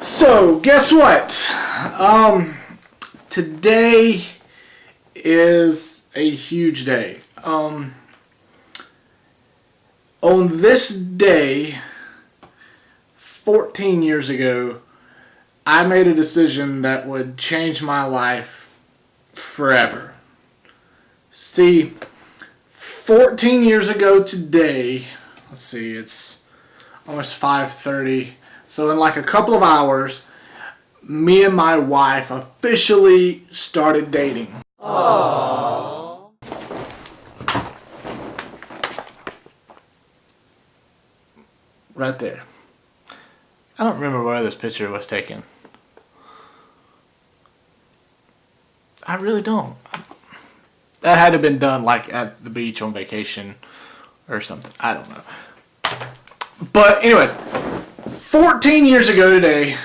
So, guess what? Today is a huge day. On this day, 14 years ago, I made a decision that would change my life forever. See, 14 years ago today, let's see, it's almost 5:30. So in like a couple of hours, me and my wife officially started dating. Aww. Right there. I don't remember where this picture was taken. I really don't. That had to have been done like at the beach on vacation or something. I don't know. But anyways, 14 years ago today,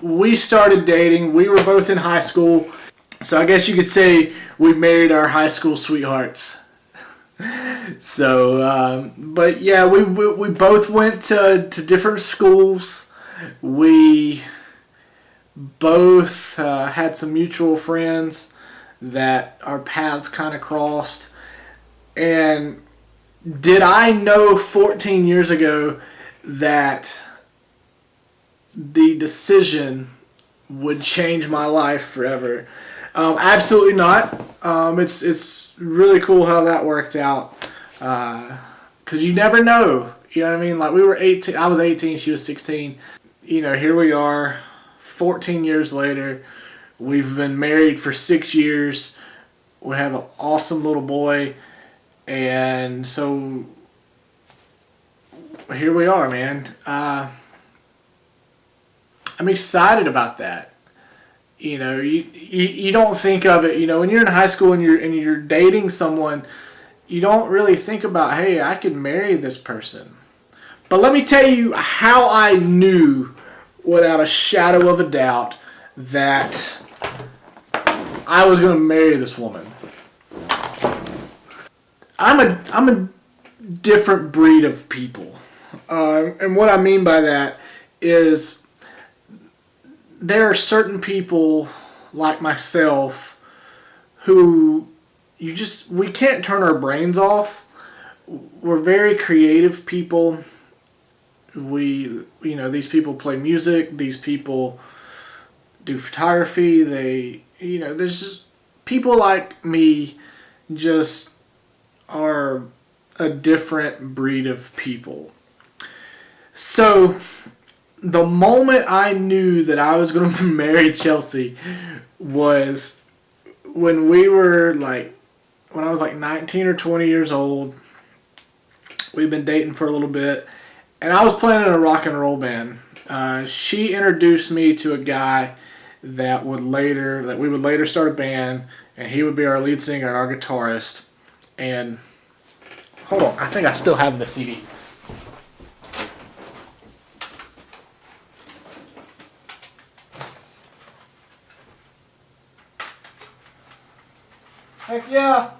we started dating. We were both in high school. So I guess you could say we married our high school sweethearts. So, but yeah, we both went to different schools. We both had some mutual friends that our paths kind of crossed. And did I know 14 years ago that the decision would change my life forever? Absolutely not. It's really cool how that worked out. Because you never know. You know what I mean? Like, we were 18. I was 18. She was 16. You know, here we are 14 years later. We've been married for 6 years. We have an awesome little boy. And so here we are, man. I'm excited about that. You know, you don't think of it. You know, when you're in high school and you're dating someone, you don't really think about, hey, I could marry this person. But let me tell you how I knew, without a shadow of a doubt, that I was going to marry this woman. I'm a different breed of people. And what I mean by that is, there are certain people like myself who we can't turn our brains off. We're very creative people. These people play music. These people do photography. There's just people like me just are a different breed of people. So the moment I knew that I was going to marry Chelsea was when I was like 19 or 20 years old. We've been dating for a little bit, and I was playing in a rock and roll band. She introduced me to a guy that we would later start a band, and he would be our lead singer and our guitarist. And hold on, I think I still have the CD. Heck yeah!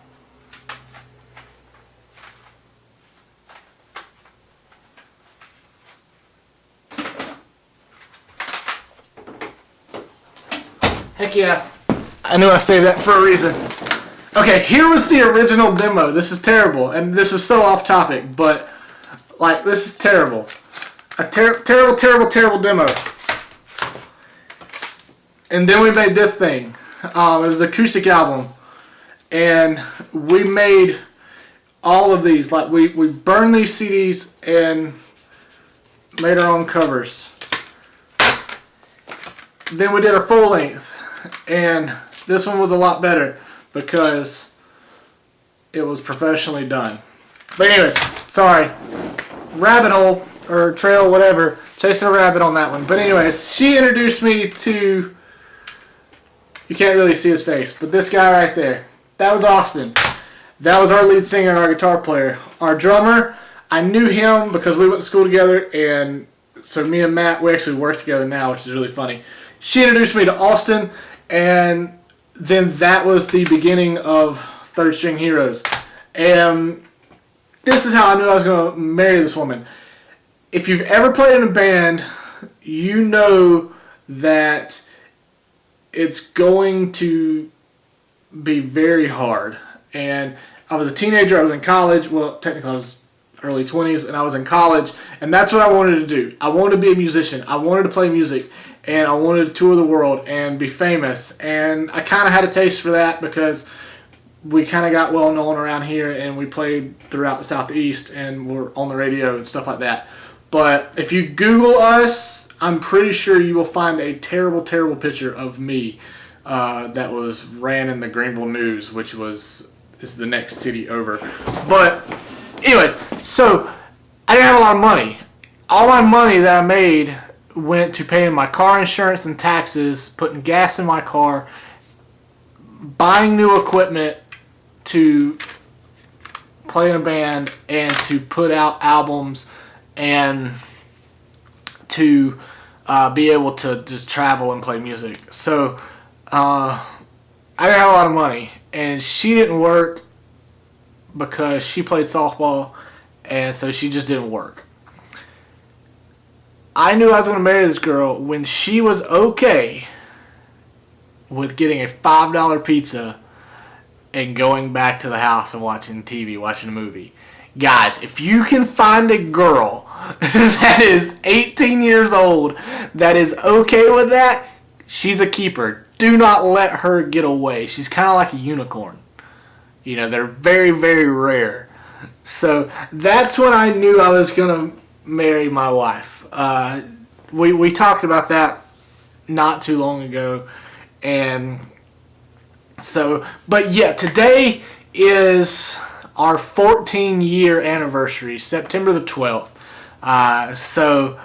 Heck yeah! I knew I saved that for a reason. Okay, here was the original demo. This is terrible, and this is so off topic, but like, this is terrible. A terrible demo. And then we made this thing. It was an acoustic album. And we made all of these. Like, we burned these CDs and made our own covers. Then we did a full length. And this one was a lot better because it was professionally done. But anyways, sorry. Rabbit hole or trail, whatever. Chasing a rabbit on that one. But anyways, she introduced me to, you can't really see his face, but this guy right there. That was Austin. That was our lead singer and our guitar player. Our drummer, I knew him because we went to school together, and so me and Matt, we actually work together now, which is really funny. She introduced me to Austin, and then that was the beginning of Third String Heroes. And this is how I knew I was going to marry this woman. If you've ever played in a band, you know that it's going to be very hard. And I was a teenager, I was in college, well, technically I was early 20s, and I was in college, and that's what I wanted to do. I wanted to be a musician. I wanted to play music, and I wanted to tour the world and be famous. And I kind of had a taste for that because we kind of got well known around here, and we played throughout the Southeast, and we're on the radio and stuff like that. But if you Google us, I'm pretty sure you will find a terrible, terrible picture of me that was ran in the Greenville News, which is the next city over. But anyways, so I didn't have a lot of money. All my money that I made went to paying my car insurance and taxes, putting gas in my car, buying new equipment to play in a band and to put out albums and to be able to just travel and play music. So I didn't have a lot of money, and she didn't work because she played softball, and so she just didn't work. I knew I was going to marry this girl when she was okay with getting a $5 pizza and going back to the house and watching TV, watching a movie. Guys, if you can find a girl that is 18 years old that is okay with that, she's a keeper. Do not let her get away. She's kind of like a unicorn. You know, they're very, very rare. So that's when I knew I was going to marry my wife. We talked about that not too long ago. And so, but yeah, today is our 14-year anniversary, September the 12th. So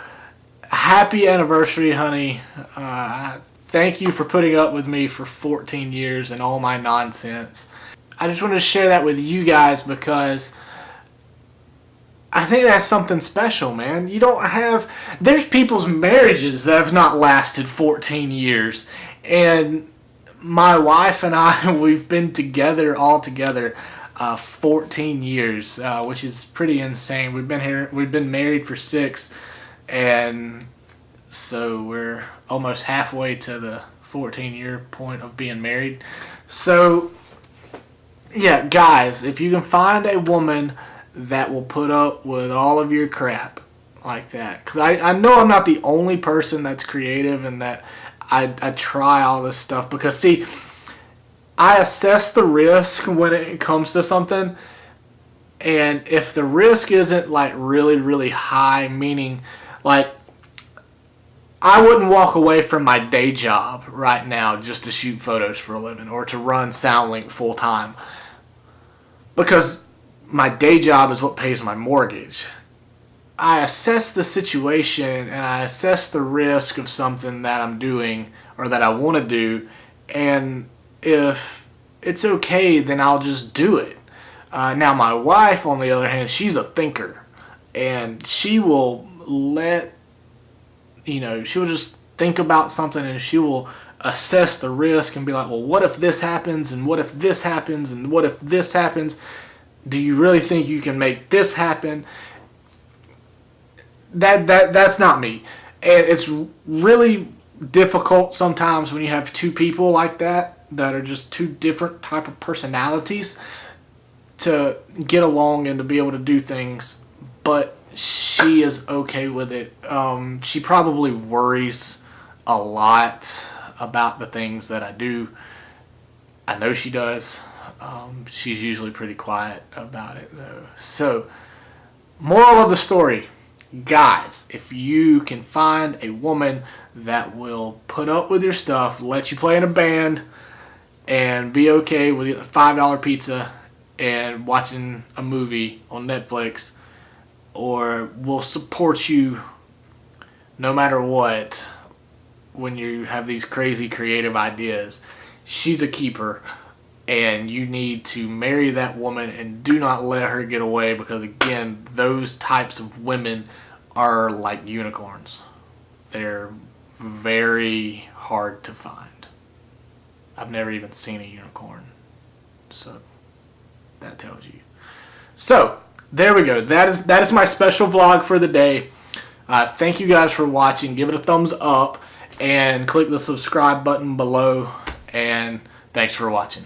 happy anniversary, honey. Thank you for putting up with me for 14 years and all my nonsense. I just wanted to share that with you guys because I think that's something special, man. There's people's marriages that have not lasted 14 years. And my wife and I, we've been together all together 14 years, which is pretty insane. We've been married for 6, and so we're almost halfway to the 14-year point of being married. So, yeah, guys, if you can find a woman that will put up with all of your crap like that, because I know I'm not the only person that's creative and that I try all this stuff, because see, I assess the risk when it comes to something, and if the risk isn't like really, really high, meaning like I wouldn't walk away from my day job right now just to shoot photos for a living or to run SoundLink full time, because my day job is what pays my mortgage. I assess the situation and I assess the risk of something that I'm doing or that I want to do, and if it's okay, then I'll just do it. Now my wife, on the other hand, she's a thinker, and she will she'll just think about something and she will assess the risk and be like, well, what if this happens, and what if this happens, and what if this happens? Do you really think you can make this happen? That's not me. And it's really difficult sometimes when you have two people like that are just two different type of personalities to get along and to be able to do things. But she is okay with it. She probably worries a lot about the things that I do. I know she does. She's usually pretty quiet about it though. So, moral of the story, guys, if you can find a woman that will put up with your stuff, let you play in a band, and be okay with a $5 pizza and watching a movie on Netflix, or will support you no matter what when you have these crazy creative ideas, she's a keeper. And you need to marry that woman and do not let her get away, because, again, those types of women are like unicorns. They're very hard to find. I've never even seen a unicorn. So, that tells you. So, there we go. That is my special vlog for the day. Thank you guys for watching. Give it a thumbs up. and click the subscribe button below. And thanks for watching.